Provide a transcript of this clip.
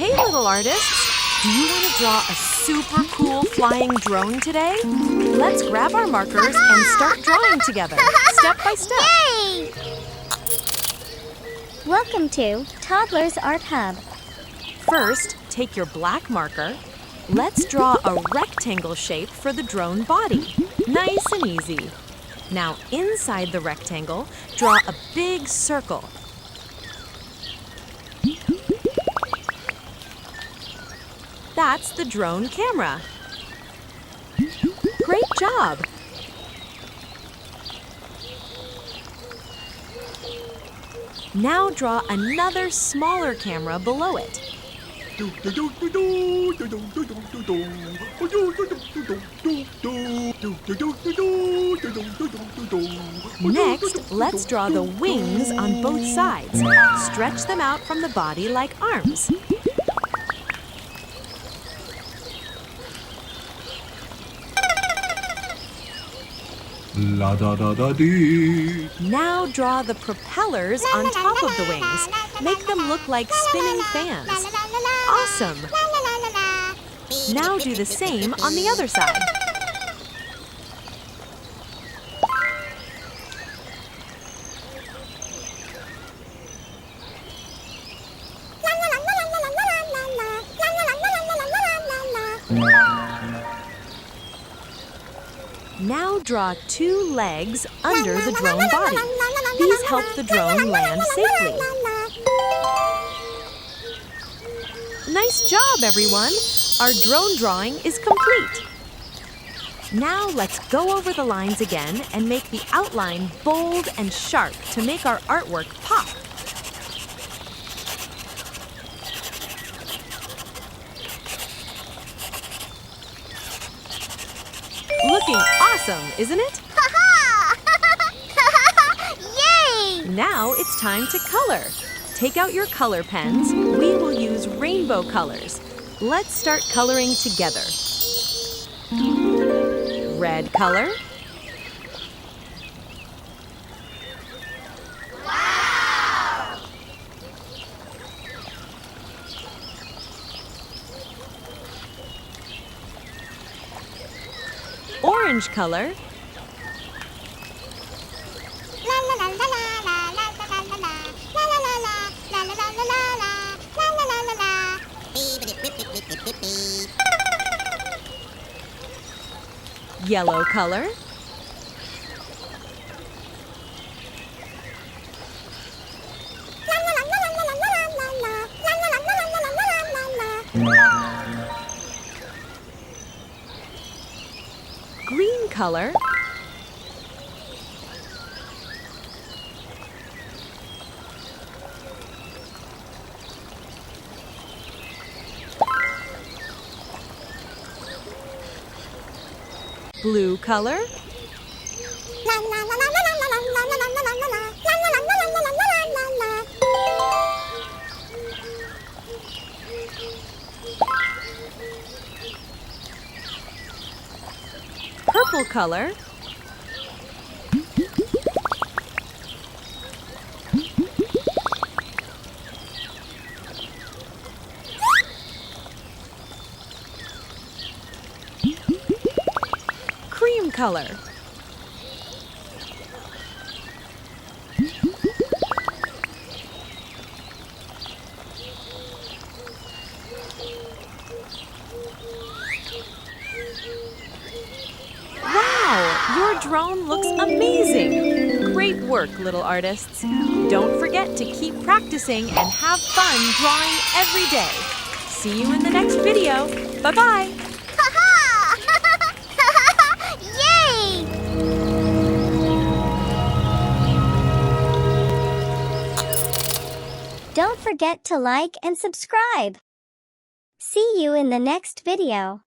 Hey, little artists! Do you want to draw a super cool flying drone today? Let's grab our markers and start drawing together, step by step. Yay! Welcome to Toddlers Art Hub. First, take your black marker. Let's draw a rectangle shape for the drone body. Nice and easy. Now, inside the rectangle, draw a big circle. That's the drone camera. Great job! Now draw another smaller camera below it. Next, let's draw the wings on both sides. Stretch them out from the body like arms. La da da da dee. Now draw the propellers on top of the wings. Make them look like spinning fans. Awesome! Now do the same on the other side. Now draw two legs under the drone body. These help the drone land safely. Nice job, everyone! Our drone drawing is complete. Now let's go over the lines again and make the outline bold and sharp to make our artwork pop. Looking awesome, isn't it? Yay! Now it's time to color. Take out your color pens. We will use rainbow colors. Let's start coloring together. Red color. Wow! Orange color. Yellow color. Green color. Blue color. Purple color. Cream color. Wow, your drone looks amazing! Great work, little artists. Don't forget to keep practicing and have fun drawing every day. See you in the next video. Bye-bye! Yay! Don't forget to like and subscribe. See you in the next video.